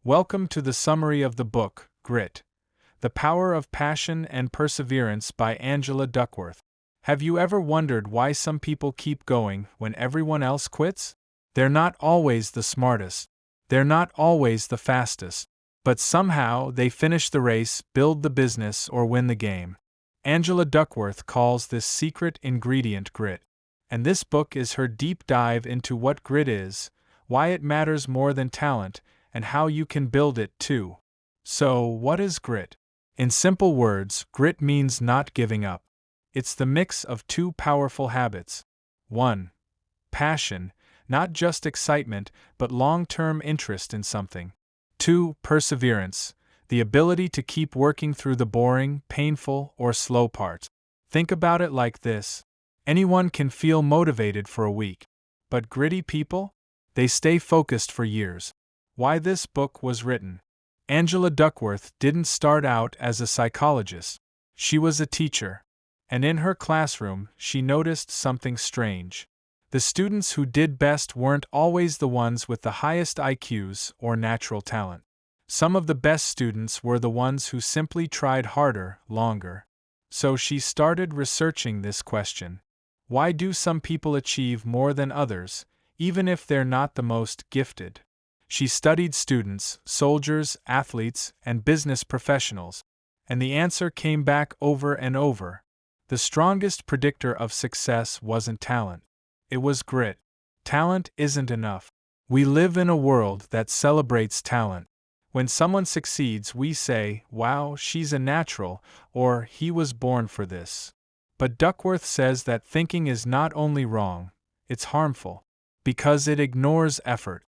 Welcome to the summary of the book, Grit: The Power of Passion and Perseverance by Angela Duckworth. Have you ever wondered why some people keep going when everyone else quits? They're not always the smartest. They're not always the fastest. But somehow they finish the race, build the business, or win the game. Angela Duckworth calls this secret ingredient grit. And this book is her deep dive into what grit is, why it matters more than talent, and how you can build it too. So, what is grit? In simple words, grit means not giving up. It's the mix of two powerful habits. 1. Passion, not just excitement, but long-term interest in something. 2. Perseverance, the ability to keep working through the boring, painful, or slow parts. Think about it like this. Anyone can feel motivated for a week. But gritty people? They stay focused for years. Why this book was written. Angela Duckworth didn't start out as a psychologist. She was a teacher. And in her classroom, she noticed something strange. The students who did best weren't always the ones with the highest IQs or natural talent. Some of the best students were the ones who simply tried harder, longer. So she started researching this question. Why do some people achieve more than others, even if they're not the most gifted? She studied students, soldiers, athletes, and business professionals. And the answer came back over and over. The strongest predictor of success wasn't talent. It was grit. Talent isn't enough. We live in a world that celebrates talent. When someone succeeds, we say, "Wow, she's a natural," or "he was born for this." But Duckworth says that thinking is not only wrong, it's harmful, because it ignores effort.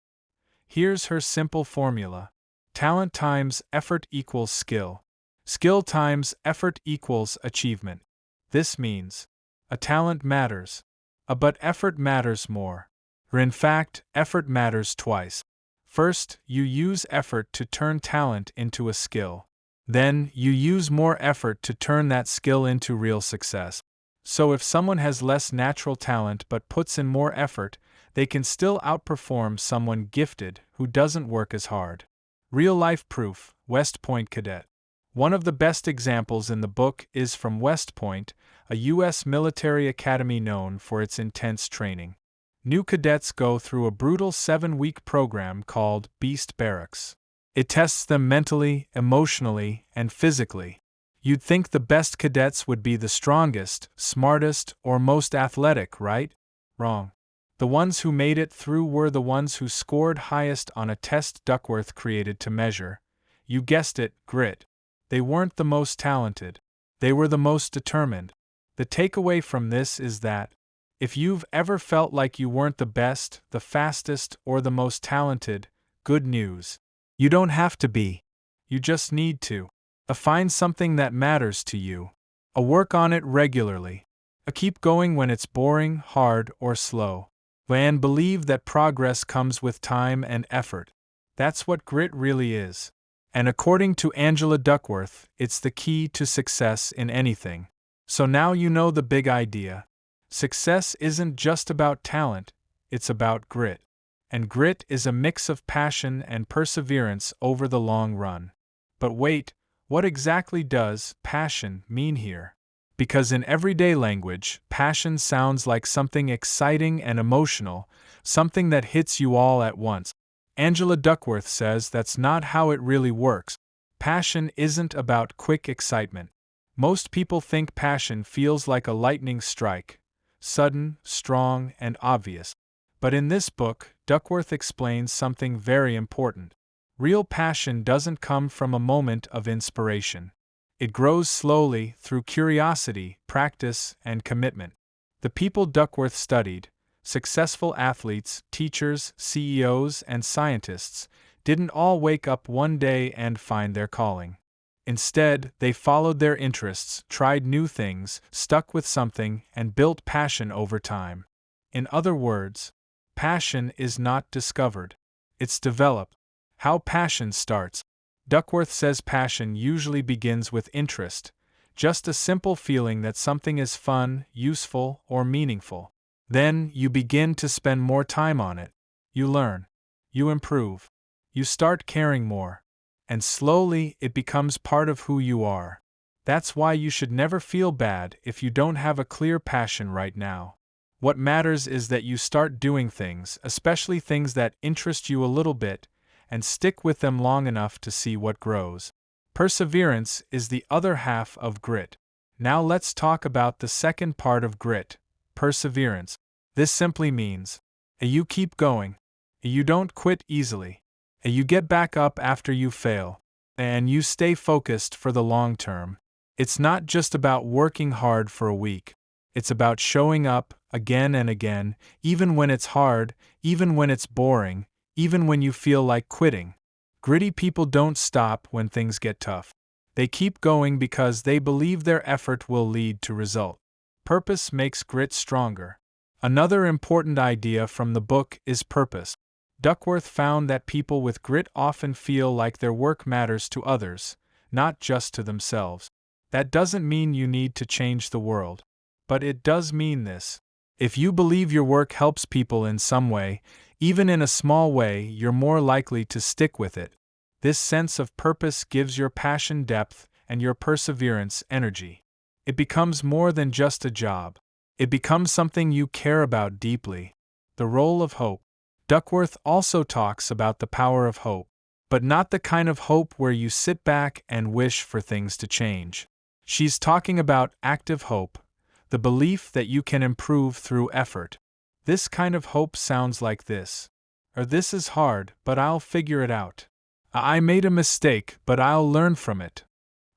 Here's her simple formula. Talent times effort equals skill. Skill times effort equals achievement. This means a talent matters, but effort matters more. Or in fact, effort matters twice. First, you use effort to turn talent into a skill. Then, you use more effort to turn that skill into real success. So if someone has less natural talent but puts in more effort, they can still outperform someone gifted who doesn't work as hard. Real-life proof, West Point cadet. One of the best examples in the book is from West Point, a U.S. military academy known for its intense training. New cadets go through a brutal 7-week program called Beast Barracks. It tests them mentally, emotionally, and physically. You'd think the best cadets would be the strongest, smartest, or most athletic, right? Wrong. The ones who made it through were the ones who scored highest on a test Duckworth created to measure, you guessed it, grit. They weren't the most talented. They were the most determined. The takeaway from this is that, if you've ever felt like you weren't the best, the fastest, or the most talented, good news. You don't have to be. You just need to. Find something that matters to you. Work on it regularly. Keep going when it's boring, hard, or slow. And believe that progress comes with time and effort. That's what grit really is. And according to Angela Duckworth, it's the key to success in anything. So now you know the big idea. Success isn't just about talent, it's about grit. And grit is a mix of passion and perseverance over the long run. But wait, what exactly does passion mean here? Because in everyday language, passion sounds like something exciting and emotional, something that hits you all at once. Angela Duckworth says that's not how it really works. Passion isn't about quick excitement. Most people think passion feels like a lightning strike, sudden, strong, and obvious. But in this book, Duckworth explains something very important. Real passion doesn't come from a moment of inspiration. It grows slowly through curiosity, practice, and commitment. The people Duckworth studied, successful athletes, teachers, CEOs, and scientists, didn't all wake up one day and find their calling. Instead, they followed their interests, tried new things, stuck with something, and built passion over time. In other words, passion is not discovered. It's developed. How passion starts. Duckworth says passion usually begins with interest, just a simple feeling that something is fun, useful, or meaningful. Then you begin to spend more time on it. You learn. You improve. You start caring more. And slowly, it becomes part of who you are. That's why you should never feel bad if you don't have a clear passion right now. What matters is that you start doing things, especially things that interest you a little bit, and stick with them long enough to see what grows. Perseverance is the other half of grit. Now let's talk about the second part of grit, perseverance. This simply means you keep going, you don't quit easily, you get back up after you fail, and you stay focused for the long term. It's not just about working hard for a week. It's about showing up again and again, even when it's hard, even when it's boring, even when you feel like quitting. Gritty people don't stop when things get tough. They keep going because they believe their effort will lead to result. Purpose makes grit stronger. Another important idea from the book is purpose. Duckworth found that people with grit often feel like their work matters to others, not just to themselves. That doesn't mean you need to change the world. But it does mean this. If you believe your work helps people in some way, even in a small way, you're more likely to stick with it. This sense of purpose gives your passion depth and your perseverance energy. It becomes more than just a job. It becomes something you care about deeply. The role of hope. Duckworth also talks about the power of hope, but not the kind of hope where you sit back and wish for things to change. She's talking about active hope, the belief that you can improve through effort. This kind of hope sounds like this. Or this is hard, but I'll figure it out. I made a mistake, but I'll learn from it.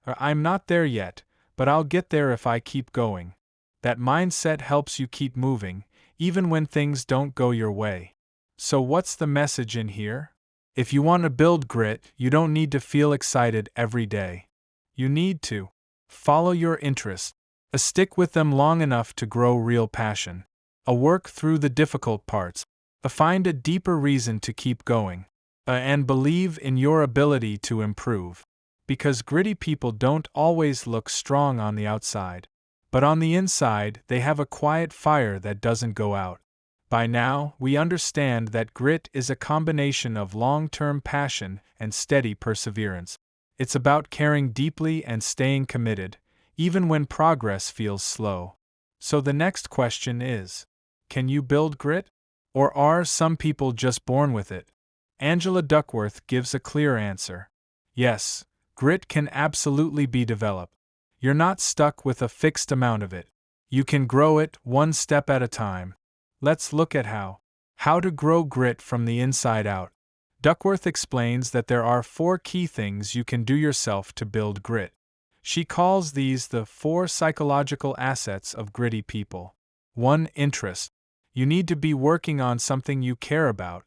Or I'm not there yet, but I'll get there if I keep going. That mindset helps you keep moving, even when things don't go your way. So what's the message in here? If you want to build grit, you don't need to feel excited every day. You need to follow your interests, stick with them long enough to grow real passion, work through the difficult parts, find a deeper reason to keep going, and believe in your ability to improve. Because gritty people don't always look strong on the outside, but on the inside they have a quiet fire that doesn't go out. By now, we understand that grit is a combination of long-term passion and steady perseverance. It's about caring deeply and staying committed, even when progress feels slow. So the next question is, can you build grit? Or are some people just born with it? Angela Duckworth gives a clear answer. Yes, grit can absolutely be developed. You're not stuck with a fixed amount of it. You can grow it one step at a time. Let's look at how to grow grit from the inside out. Duckworth explains that there are 4 key things you can do yourself to build grit. She calls these the 4 psychological assets of gritty people. 1. Interest. You need to be working on something you care about.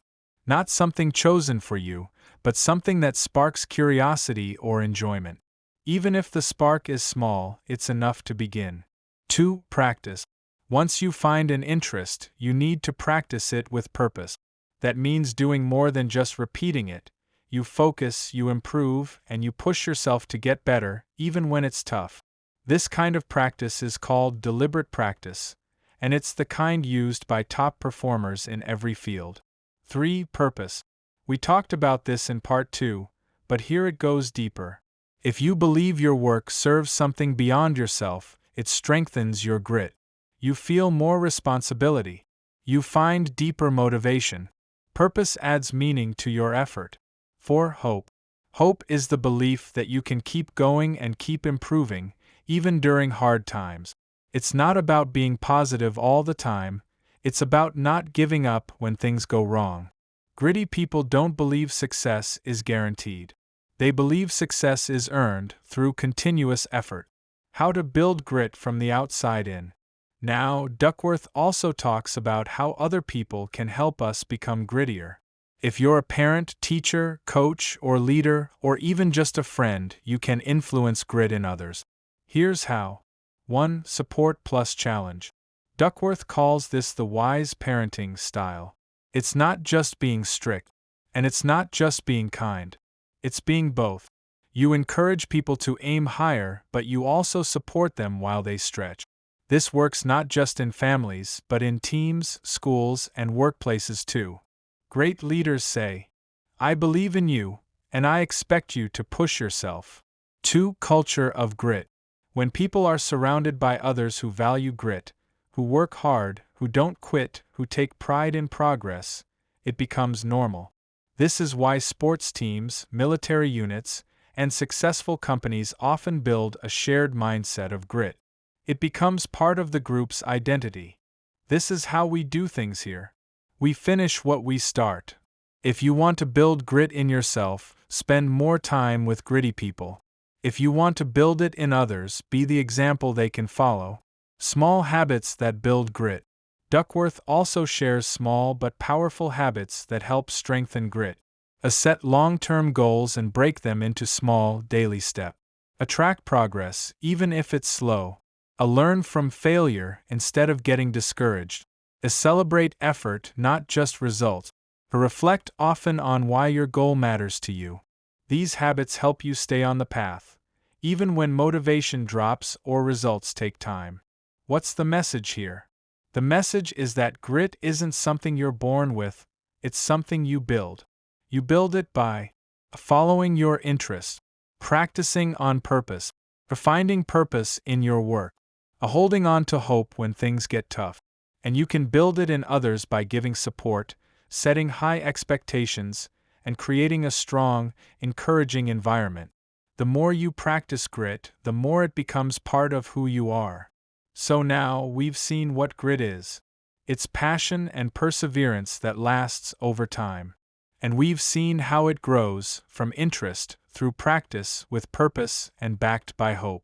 Not something chosen for you, but something that sparks curiosity or enjoyment. Even if the spark is small, it's enough to begin. 2. Practice. Once you find an interest, you need to practice it with purpose. That means doing more than just repeating it. You focus, you improve, and you push yourself to get better, even when it's tough. This kind of practice is called deliberate practice, and it's the kind used by top performers in every field. 3. Purpose. We talked about this in part 2, but here it goes deeper. If you believe your work serves something beyond yourself, it strengthens your grit. You feel more responsibility. You find deeper motivation. Purpose adds meaning to your effort. 4. Hope. Hope is the belief that you can keep going and keep improving, even during hard times. It's not about being positive all the time, it's about not giving up when things go wrong. Gritty people don't believe success is guaranteed. They believe success is earned through continuous effort. How to build grit from the outside in. Now, Duckworth also talks about how other people can help us become grittier. If you're a parent, teacher, coach, or leader, or even just a friend, you can influence grit in others. Here's how. 1. Support plus challenge. Duckworth calls this the wise parenting style. It's not just being strict, and it's not just being kind. It's being both. You encourage people to aim higher, but you also support them while they stretch. This works not just in families, but in teams, schools, and workplaces too. Great leaders say, I believe in you, and I expect you to push yourself. 2. Culture of grit. When people are surrounded by others who value grit, who work hard, who don't quit, who take pride in progress, it becomes normal. This is why sports teams, military units, and successful companies often build a shared mindset of grit. It becomes part of the group's identity. This is how we do things here. We finish what we start. If you want to build grit in yourself, spend more time with gritty people. If you want to build it in others, be the example they can follow. Small habits that build grit. Duckworth also shares small but powerful habits that help strengthen grit. Set long-term goals and break them into small, daily steps. Track progress, even if it's slow. Learn from failure instead of getting discouraged. Celebrate effort, not just results. Reflect often on why your goal matters to you. These habits help you stay on the path, even when motivation drops or results take time. What's the message here? The message is that grit isn't something you're born with, it's something you build. You build it by following your interests, practicing on purpose, finding purpose in your work, holding on to hope when things get tough. And you can build it in others by giving support, setting high expectations, and creating a strong, encouraging environment. The more you practice grit, the more it becomes part of who you are. So now we've seen what grit is. It's passion and perseverance that lasts over time. And we've seen how it grows, from interest, through practice, with purpose, and backed by hope.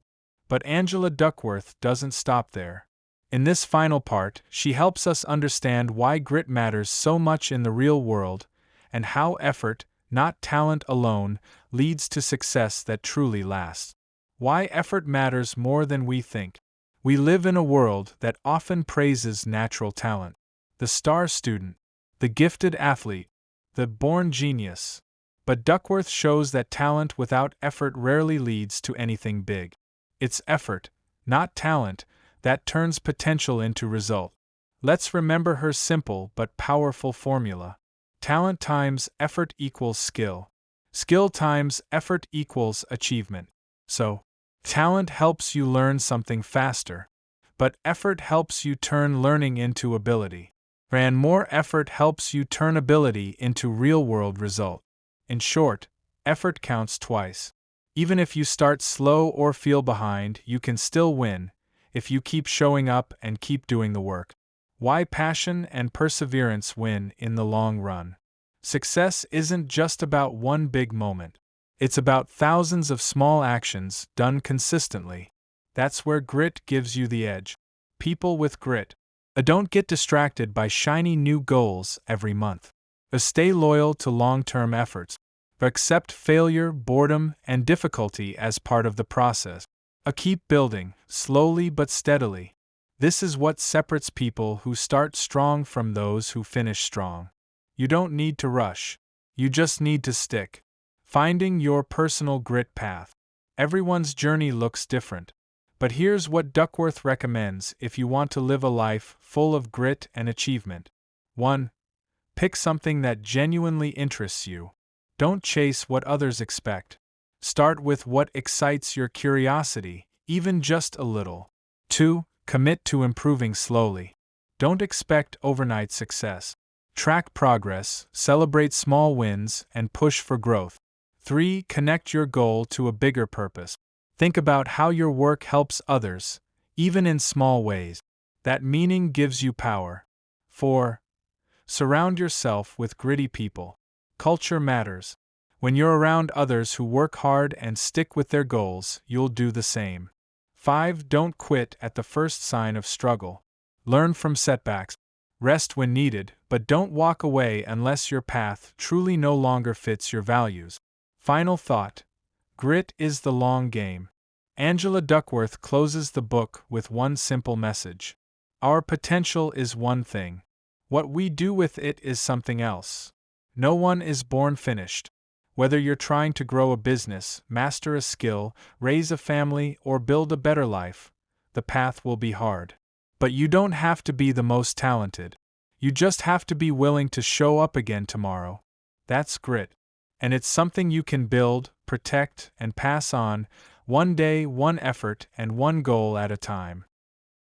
But Angela Duckworth doesn't stop there. In this final part, she helps us understand why grit matters so much in the real world, and how effort, not talent alone, leads to success that truly lasts. Why effort matters more than we think. We live in a world that often praises natural talent. The star student, the gifted athlete, the born genius. But Duckworth shows that talent without effort rarely leads to anything big. It's effort, not talent, that turns potential into result. Let's remember her simple but powerful formula. Talent times effort equals skill. Skill times effort equals achievement. So, talent helps you learn something faster. But effort helps you turn learning into ability. And more effort helps you turn ability into real-world result. In short, effort counts twice. Even if you start slow or feel behind, you can still win, if you keep showing up and keep doing the work. Why passion and perseverance win in the long run. Success isn't just about one big moment. It's about thousands of small actions done consistently. That's where grit gives you the edge. People with grit. Don't get distracted by shiny new goals every month. Stay loyal to long-term efforts. Accept failure, boredom, and difficulty as part of the process. Keep building, slowly but steadily. This is what separates people who start strong from those who finish strong. You don't need to rush. You just need to stick. Finding your personal grit path. Everyone's journey looks different. But here's what Duckworth recommends if you want to live a life full of grit and achievement. 1. Pick something that genuinely interests you. Don't chase what others expect. Start with what excites your curiosity, even just a little. 2. Commit to improving slowly. Don't expect overnight success. Track progress, celebrate small wins, and push for growth. 3. Connect your goal to a bigger purpose. Think about how your work helps others, even in small ways. That meaning gives you power. 4. Surround yourself with gritty people. Culture matters. When you're around others who work hard and stick with their goals, you'll do the same. 5. Don't quit at the first sign of struggle. Learn from setbacks. Rest when needed, but don't walk away unless your path truly no longer fits your values. Final thought. Grit is the long game. Angela Duckworth closes the book with one simple message. Our potential is one thing. What we do with it is something else. No one is born finished. Whether you're trying to grow a business, master a skill, raise a family, or build a better life, the path will be hard. But you don't have to be the most talented. You just have to be willing to show up again tomorrow. That's grit. and it's something you can build, protect, and pass on, one day, one effort, and one goal at a time.